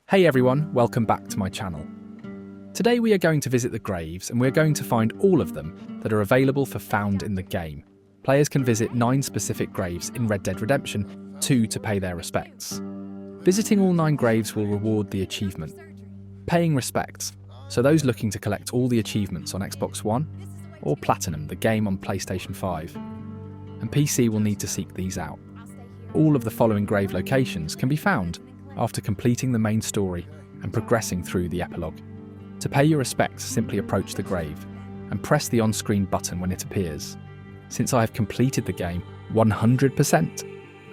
Hey everyone, welcome back to my channel. Today we are going to visit the graves and we're going to find all of them that are available for found in the game. Players can visit 9 specific graves in Red Dead Redemption 2 to pay their respects. Visiting all 9 graves will reward the achievement, Paying Respects, so those looking to collect all the achievements on Xbox One or Platinum, the game on PlayStation 5. And PC will need to seek these out. All of the following grave locations can be found after completing the main story and progressing through the epilogue. To pay your respects, simply approach the grave and press the on-screen button when it appears. Since I have completed the game 100%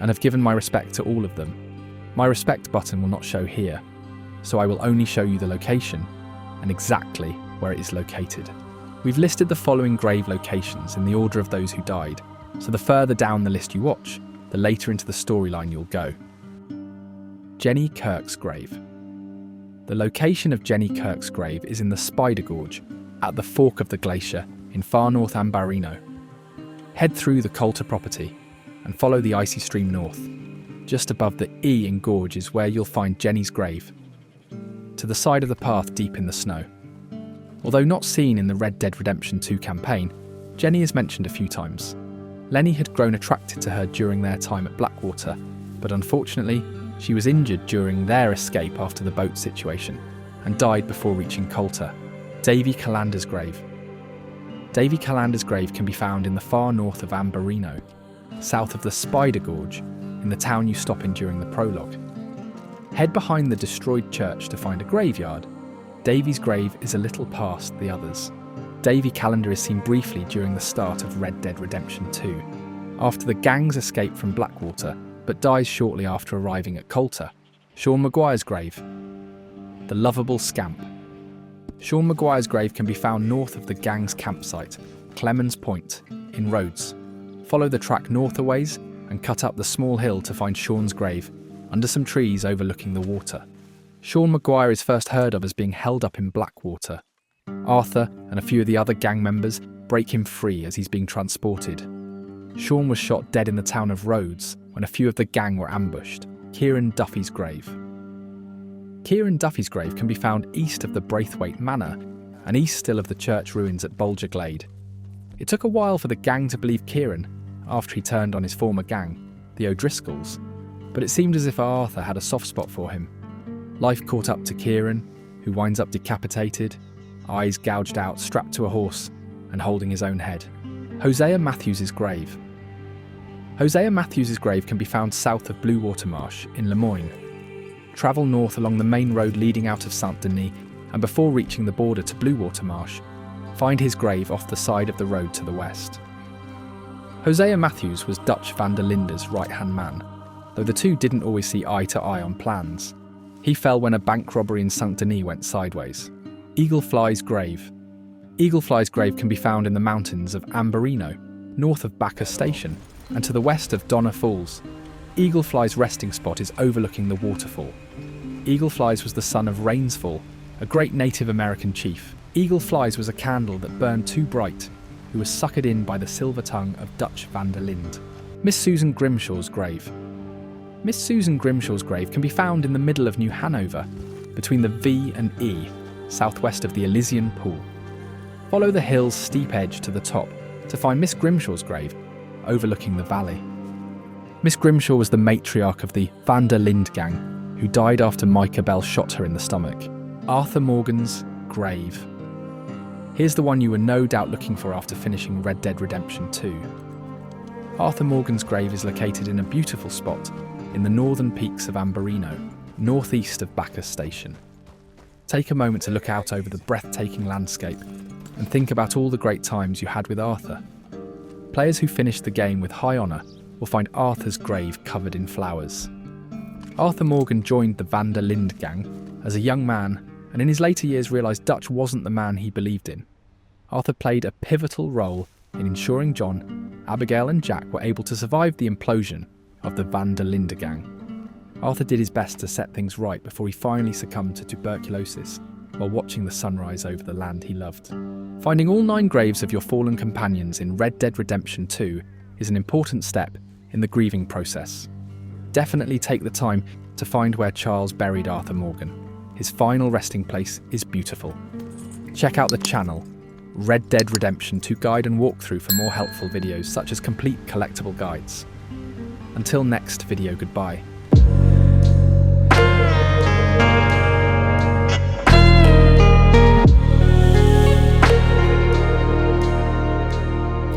and have given my respect to all of them, my respect button will not show here, so I will only show you the location and exactly where it is located. We've listed the following grave locations in the order of those who died, so the further down the list you watch, the later into the storyline you'll go. Jenny Kirk's grave. The location of Jenny Kirk's grave is in the Spider Gorge, at the fork of the glacier in far north Ambarino. Head through the Coulter property and follow the icy stream north. Just above the E in Gorge is where you'll find Jenny's grave, to the side of the path deep in the snow. Although not seen in the Red Dead Redemption 2 campaign, Jenny is mentioned a few times. Lenny had grown attracted to her during their time at Blackwater, but unfortunately, she was injured during their escape after the boat situation and died before reaching Coulter. Davey Callander's grave. Davey Callander's grave can be found in the far north of Ambarino, south of the Spider Gorge, in the town you stop in during the prologue. Head behind the destroyed church to find a graveyard. Davey's grave is a little past the others. Davey Callander is seen briefly during the start of Red Dead Redemption 2, after the gang's escape from Blackwater, but dies shortly after arriving at Coulter. Sean Maguire's grave. The lovable scamp. Sean Maguire's grave can be found north of the gang's campsite, Clemens Point, in Rhodes. Follow the track north a ways and cut up the small hill to find Sean's grave, under some trees overlooking the water. Sean Maguire is first heard of as being held up in Blackwater. Arthur and a few of the other gang members break him free as he's being transported. Sean was shot dead in the town of Rhodes when a few of the gang were ambushed. Kieran Duffy's grave. Kieran Duffy's grave can be found east of the Braithwaite Manor and east still of the church ruins at Bulger Glade. It took a while for the gang to believe Kieran after he turned on his former gang, the O'Driscolls, but it seemed as if Arthur had a soft spot for him. Life caught up to Kieran, who winds up decapitated, eyes gouged out, strapped to a horse and holding his own head. Hosea Matthews's grave. Hosea Matthews's grave can be found south of Blue Water Marsh in Lemoyne. Travel north along the main road leading out of Saint-Denis, and before reaching the border to Blue Water Marsh, find his grave off the side of the road to the west. Hosea Matthews was Dutch van der Linde's right-hand man, though the two didn't always see eye to eye on plans. He fell when a bank robbery in Saint-Denis went sideways. Eaglefly's grave. Eaglefly's grave can be found in the mountains of Ambarino, north of Bacchus Station, and to the west of Donner Falls. Eaglefly's resting spot is overlooking the waterfall. Eaglefly's was the son of Rainsfall, a great Native American chief. Eaglefly's was a candle that burned too bright, who was suckered in by the silver tongue of Dutch van der Linde. Miss Susan Grimshaw's grave. Miss Susan Grimshaw's grave can be found in the middle of New Hanover, between the V and E, southwest of the Elysian Pool. Follow the hill's steep edge to the top to find Miss Grimshaw's grave, overlooking the valley. Miss Grimshaw was the matriarch of the Van der Linde gang, who died after Micah Bell shot her in the stomach. Arthur Morgan's grave. Here's the one you were no doubt looking for after finishing Red Dead Redemption 2. Arthur Morgan's grave is located in a beautiful spot in the northern peaks of Ambarino, northeast of Bacchus Station. Take a moment to look out over the breathtaking landscape and think about all the great times you had with Arthur. Players who finish the game with high honour will find Arthur's grave covered in flowers. Arthur Morgan joined the Van der Linde gang as a young man, and in his later years realised Dutch wasn't the man he believed in. Arthur played a pivotal role in ensuring John, Abigail and Jack were able to survive the implosion of the Van der Linde gang. Arthur did his best to set things right before he finally succumbed to tuberculosis while watching the sunrise over the land he loved. Finding all 9 graves of your fallen companions in Red Dead Redemption 2 is an important step in the grieving process. definitely take the time to find where Charles buried Arthur Morgan. His final resting place is beautiful. Check out the channel, Red Dead Redemption 2 Guide and Walkthrough for more helpful videos such as complete collectible guides. Until next video, goodbye.